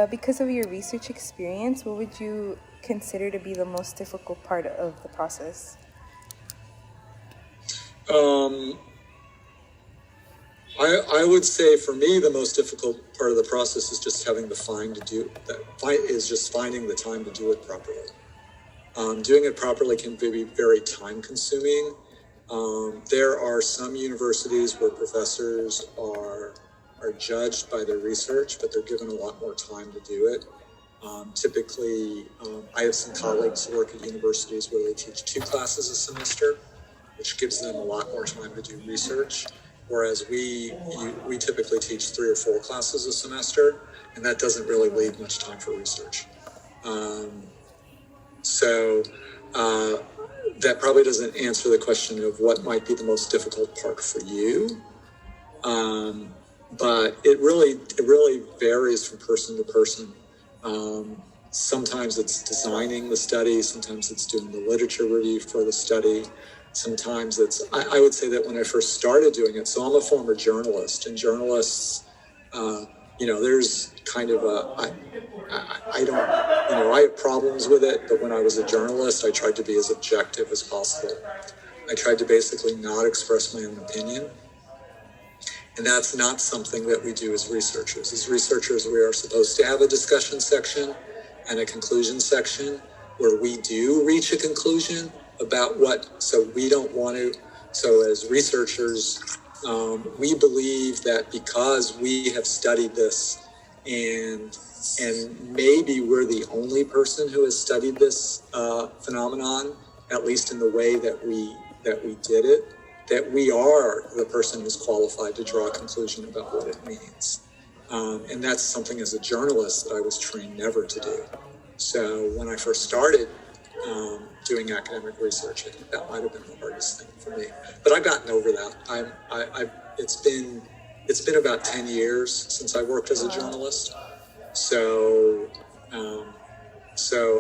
Because of your research experience, what would you consider to be the most difficult part of the process? I would say for me the most difficult part of the process is just having the finding the time to do it properly. Doing it properly can be very time consuming. There are some universities where professors are judged by their research, but they're given a lot more time to do it. Typically, I have some colleagues who work at universities where they teach 2 classes a semester, which gives them a lot more time to do research. Whereas we typically teach 3 or 4 classes a semester, and that doesn't really leave much time for research. So that probably doesn't answer the question of what might be the most difficult part for you. But it really varies from person to person. Sometimes it's designing the study, sometimes it's doing the literature review for the study. Sometimes I would say that when I first started doing it, so I'm a former journalist, and journalists, there's kind of I have problems with it, but when I was a journalist, I tried to be as objective as possible. I tried to basically not express my own opinion. And that's not something that we do as researchers. As researchers, we are supposed to have a discussion section and a conclusion section where we do reach a conclusion about so as researchers, we believe that because we have studied this and maybe we're the only person who has studied this phenomenon, at least in the way that we did it, that we are the person who's qualified to draw a conclusion about what it means. And that's something as a journalist that I was trained never to do. So when I first started doing academic research, I think that might have been the hardest thing for me. But I've gotten over that. It's been about 10 years since I worked as a journalist.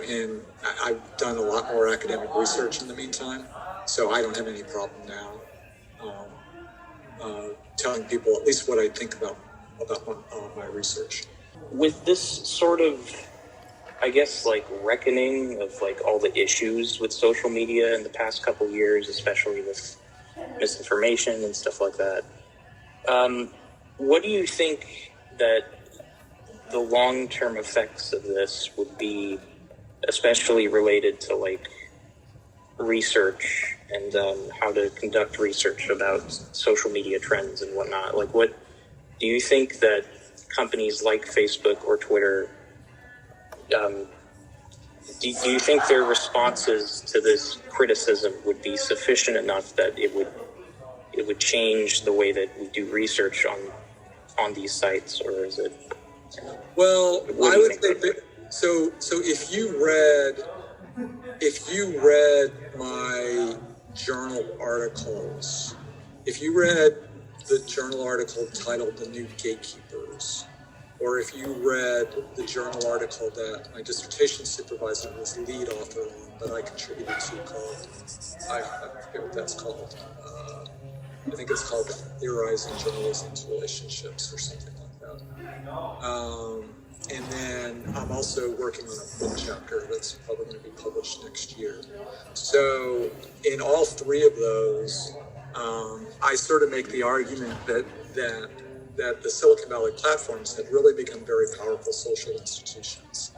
And I've done a lot more academic research in the meantime. So I don't have any problem now telling people at least what I think about my research. With this sort of, I guess, like reckoning of like all the issues with social media in the past couple of years, especially with misinformation and stuff like that, what do you think that the long-term effects of this would be, especially related to like research and how to conduct research about social media trends and whatnot? Like, what do you think that companies like Facebook or Twitter, do you think their responses to this criticism would be sufficient enough that it would change the way that we do research on these sites, or is it? Well, I would say that, so if you read my journal articles, if you read the journal article titled "The New Gatekeepers," or if you read the journal article that my dissertation supervisor was lead author on, but I contributed to, called, I forget what that's called. I think it's called "Theorizing Journalism's Relationships" or something like that. And then I'm also working on a book chapter that's probably going to be published next year. So in all 3 of those, I sort of make the argument that the Silicon Valley platforms have really become very powerful social institutions.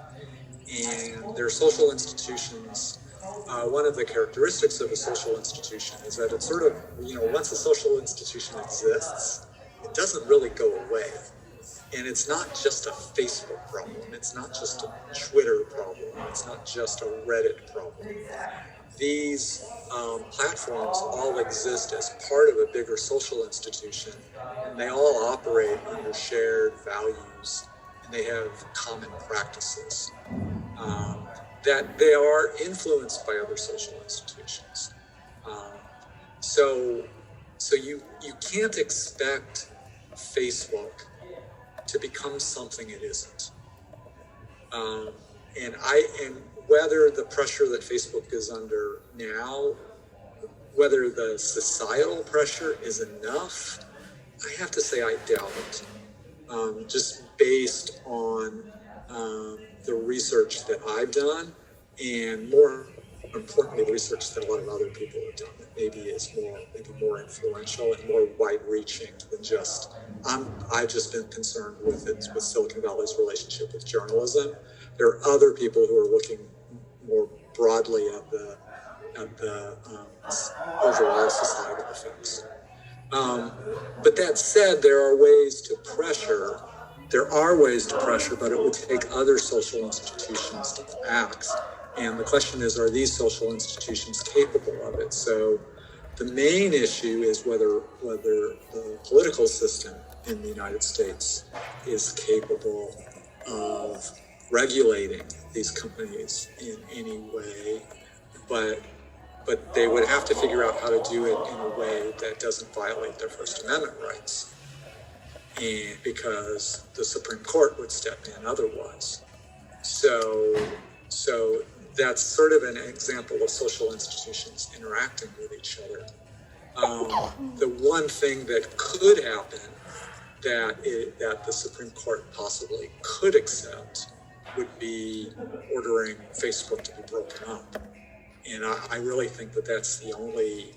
And they're social institutions. One of the characteristics of a social institution is that it's sort of, once a social institution exists, it doesn't really go away. And it's not just a Facebook problem. It's not just a Twitter problem. It's not just a Reddit problem. These platforms all exist as part of a bigger social institution, and they all operate under shared values, and they have common practices. That they are influenced by other social institutions. So you can't expect Facebook to become something it isn't. And whether the pressure that Facebook is under now, whether the societal pressure is enough, I have to say I doubt it. Just based on the research that I've done, and more importantly, the research that a lot of other people have done that maybe is more influential and more wide-reaching than just. I've just been concerned with Silicon Valley's relationship with journalism. There are other people who are looking more broadly at the overall societal effects. But that said, there are ways to pressure, but it would take other social institutions to act. And the question is, are these social institutions capable of it? So the main issue is whether the political system in the United States is capable of regulating these companies in any way, but they would have to figure out how to do it in a way that doesn't violate their First Amendment rights, and because the Supreme Court would step in otherwise. So that's sort of an example of social institutions interacting with each other. The one thing that could happen that the Supreme Court possibly could accept would be ordering Facebook to be broken up. And I really think that's the only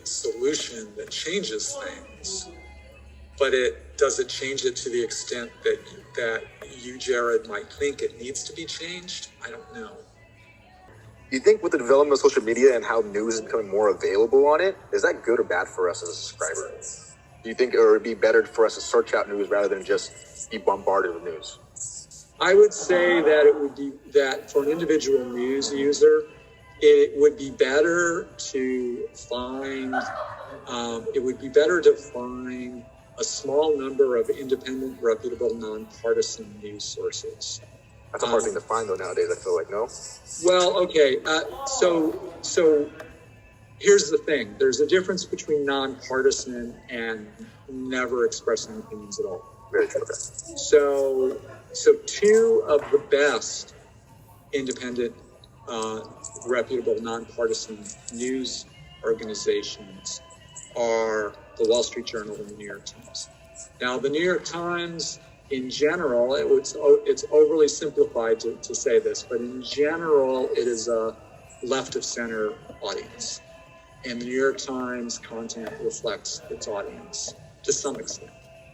solution that changes things. But does it change it to the extent that you, Jared, might think it needs to be changed? I don't know. Do you think with the development of social media and how news is becoming more available on it, is that good or bad for us as a subscriber? Do you think it would be better for us to search out news rather than just be bombarded with news? I would say that it would be that for an individual news user, it would be better to find a small number of independent, reputable, nonpartisan news sources. That's a hard thing to find, though, nowadays, I feel like, no? Well, okay. So here's the thing. There's a difference between nonpartisan and never expressing opinions at all. Very true. Okay. So two of the best independent, reputable, nonpartisan news organizations are the Wall Street Journal and the New York Times. Now, the New York Times, in general, it's overly simplified to say this, but in general, it is a left-of-center audience. And the New York Times content reflects its audience to some extent.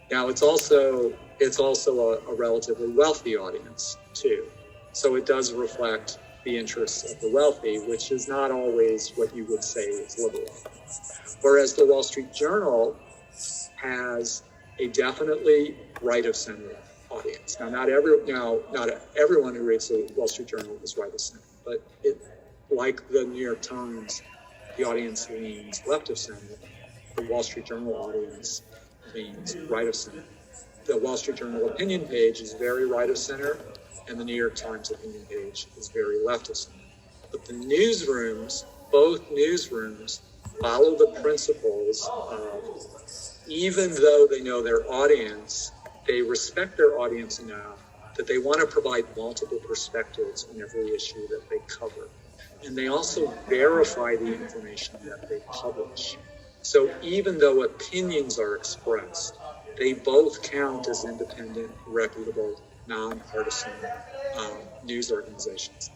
Now, it's also a relatively wealthy audience, too. So it does reflect the interests of the wealthy, which is not always what you would say is liberal. Whereas the Wall Street Journal has a definitely right-of-center audience. Now, not everyone who reads the Wall Street Journal is right-of-center, but like the New York Times, the audience leans left-of-center. The Wall Street Journal audience leans right-of-center. The Wall Street Journal opinion page is very right-of-center, and the New York Times opinion page is very left-of-center. But the newsrooms, both newsrooms, follow the principles of, even though they know their audience, they respect their audience enough that they want to provide multiple perspectives on every issue that they cover. And they also verify the information that they publish. So even though opinions are expressed, they both count as independent, reputable, nonpartisan news organizations.